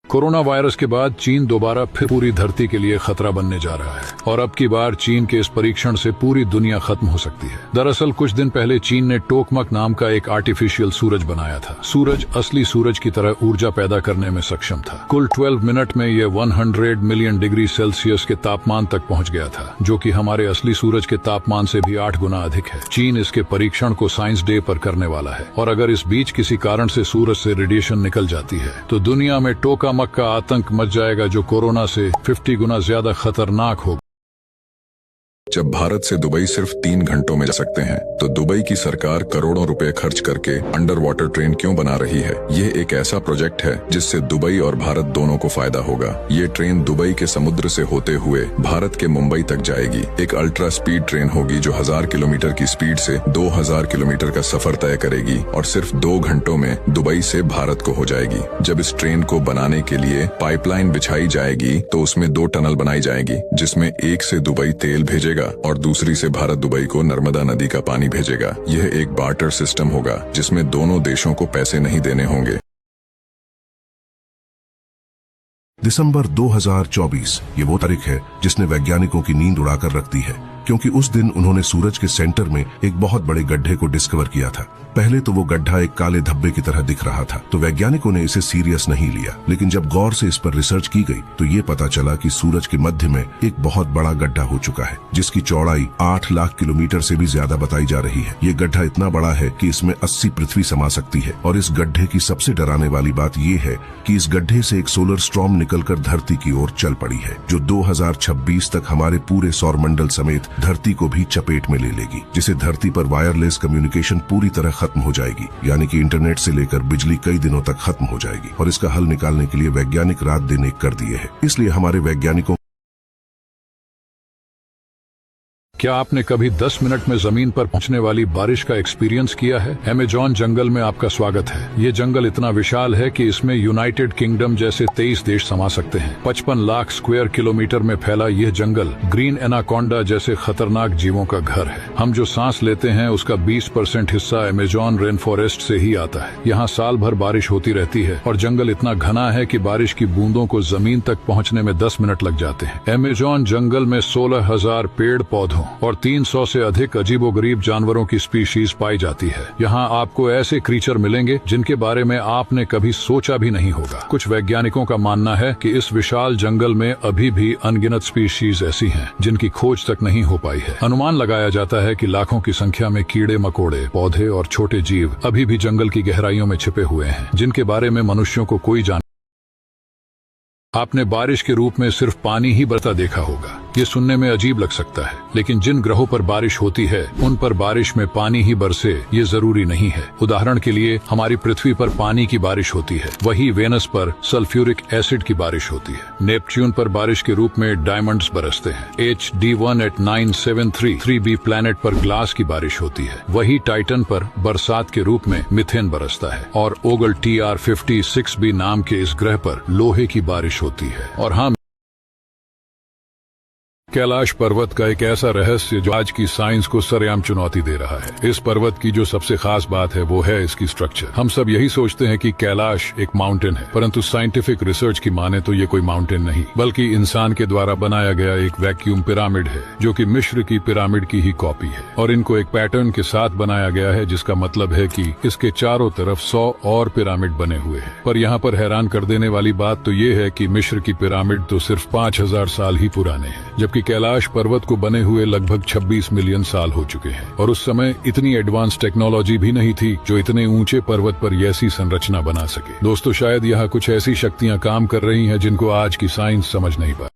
Corona virus के बाद चीन दोबारा फिर पूरी धरती के लिए खतरा बनने जा रहा है और अब की बार चीन के इस परीक्षण से पूरी दुनिया खत्म हो सकती है। दरअसल कुछ दिन पहले चीन ने टोकमक नाम का एक आर्टिफिशियल सूरज बनाया था। सूरज असली सूरज की तरह ऊर्जा पैदा करने में सक्षम था। कुल 12 मिनट में ये 100 मिलियन डिग्री सेल्सियस के तापमान तक पहुंच गया था, जो कि हमारे असली सूरज के तापमान से भी 8 गुना अधिक है। चीन इसके परीक्षण को साइंस डे पर करने वाला है और अगर इस बीच किसी कारण से सूरज से रेडिएशन निकल जाती है तो दुनिया में टोकामक का आतंक मच जाएगा, जो कोरोना से 50 गुना ज्यादा खतरनाक होगा। जब भारत से दुबई सिर्फ 3 घंटों में जा सकते हैं, तो दुबई की सरकार करोड़ों रुपए खर्च करके अंडर वाटर ट्रेन क्यों बना रही है? ये एक ऐसा प्रोजेक्ट है जिससे दुबई और भारत दोनों को फायदा होगा। ये ट्रेन दुबई के समुद्र से होते हुए भारत के मुंबई तक जाएगी। एक अल्ट्रा स्पीड ट्रेन होगी जो 1000 किलोमीटर की स्पीड से 2000 किलोमीटर का सफर तय करेगी और सिर्फ 2 घंटों में दुबई से भारत को हो जाएगी। जब इस ट्रेन को बनाने के लिए पाइपलाइन बिछाई जाएगी तो उसमें 2 टनल बनाई जाएगी, जिसमें एक से दुबई तेल भेजेगा और दूसरी से भारत दुबई को नर्मदा नदी का पानी भेजेगा। यह एक बार्टर सिस्टम होगा जिसमें दोनों देशों को पैसे नहीं देने होंगे। दिसंबर 2024 ये वो तारीख है जिसने वैज्ञानिकों की नींद उड़ाकर रख दी है, क्योंकि उस दिन उन्होंने सूरज के सेंटर में एक बहुत बड़े गड्ढे को डिस्कवर किया था। पहले तो वो गड्ढा एक काले धब्बे की तरह दिख रहा था, तो वैज्ञानिकों ने इसे सीरियस नहीं लिया। लेकिन जब गौर से इस पर रिसर्च की गई तो ये पता चला कि सूरज के मध्य में एक बहुत बड़ा गड्ढा हो चुका है, जिसकी चौड़ाई 8 लाख किलोमीटर से भी ज्यादा बताई जा रही है। ये गड्ढा इतना बड़ा है कि इसमें 80 पृथ्वी समा सकती है। और इस गड्ढे की सबसे डराने वाली बात ये है कि इस गड्ढे से एक सोलर स्टॉर्म निकलकर धरती की ओर चल पड़ी है, जो 2026 तक हमारे पूरे सौरमंडल समेत धरती को भी चपेट में ले लेगी, जिसे धरती पर वायरलेस कम्युनिकेशन पूरी तरह खत्म हो जाएगी। यानी कि इंटरनेट से लेकर बिजली कई दिनों तक खत्म हो जाएगी। और इसका हल निकालने के लिए वैज्ञानिक रात दिन एक कर दिए हैं। इसलिए हमारे वैज्ञानिकों क्या आपने कभी 10 मिनट में जमीन पर पहुंचने वाली बारिश का एक्सपीरियंस किया है? अमेज़न जंगल में आपका स्वागत है। ये जंगल इतना विशाल है कि इसमें यूनाइटेड किंगडम जैसे 23 देश समा सकते हैं। 55 लाख स्क्वायर किलोमीटर में फैला यह जंगल ग्रीन एनाकोंडा जैसे खतरनाक जीवों का घर है। हम जो सांस लेते हैं उसका 20% हिस्सा अमेज़न रेन फॉरेस्ट से ही आता है। यहाँ साल भर बारिश होती रहती है और जंगल इतना घना है कि बारिश की बूंदों को जमीन तक पहुँचने में 10 मिनट लग जाते हैं। अमेज़न जंगल में 16,000 पेड़ पौधों और 300 से अधिक अजीबोगरीब जानवरों की स्पीशीज पाई जाती है। यहाँ आपको ऐसे क्रीचर मिलेंगे जिनके बारे में आपने कभी सोचा भी नहीं होगा। कुछ वैज्ञानिकों का मानना है कि इस विशाल जंगल में अभी भी अनगिनत स्पीशीज ऐसी हैं जिनकी खोज तक नहीं हो पाई है। अनुमान लगाया जाता है कि लाखों की संख्या में कीड़े मकोड़े, पौधे और छोटे जीव अभी भी जंगल की गहराइयों में छिपे हुए हैं, जिनके बारे में मनुष्यों को कोई जान। आपने बारिश के रूप में सिर्फ पानी ही बरसता देखा होगा। ये सुनने में अजीब लग सकता है, लेकिन जिन ग्रहों पर बारिश होती है उन पर बारिश में पानी ही बरसे ये जरूरी नहीं है। उदाहरण के लिए हमारी पृथ्वी पर पानी की बारिश होती है, वही वेनस पर सल्फ्यूरिक एसिड की बारिश होती है। नेपच्यून पर बारिश के रूप में डायमंड्स बरसते हैं। HD1 at 973 3b प्लैनेट पर ग्लास की बारिश होती है। वही टाइटन पर बरसात के रूप में मिथेन बरसता है और ओगल TR56b नाम के इस ग्रह पर लोहे की बारिश होती है। और हाँ, कैलाश पर्वत का एक ऐसा रहस्य जो आज की साइंस को सरेआम चुनौती दे रहा है। इस पर्वत की जो सबसे खास बात है वो है इसकी स्ट्रक्चर। हम सब यही सोचते हैं कि कैलाश एक माउंटेन है, परंतु साइंटिफिक रिसर्च की माने तो ये कोई माउंटेन नहीं, बल्कि इंसान के द्वारा बनाया गया एक वैक्यूम पिरामिड है, जो कि मिस्र की पिरामिड की ही कॉपी है। और इनको एक पैटर्न के साथ बनाया गया है, जिसका मतलब है कि इसके चारों तरफ 100 और पिरामिड बने हुए हैं। पर यहाँ पर हैरान कर देने वाली बात तो ये है कि मिस्र की पिरामिड तो सिर्फ 5000 साल ही पुराने हैं, जबकि कैलाश पर्वत को बने हुए लगभग 26 मिलियन साल हो चुके हैं। और उस समय इतनी एडवांस टेक्नोलॉजी भी नहीं थी जो इतने ऊंचे पर्वत पर ऐसी संरचना बना सके। दोस्तों, शायद यहाँ कुछ ऐसी शक्तियां काम कर रही हैं जिनको आज की साइंस समझ नहीं पा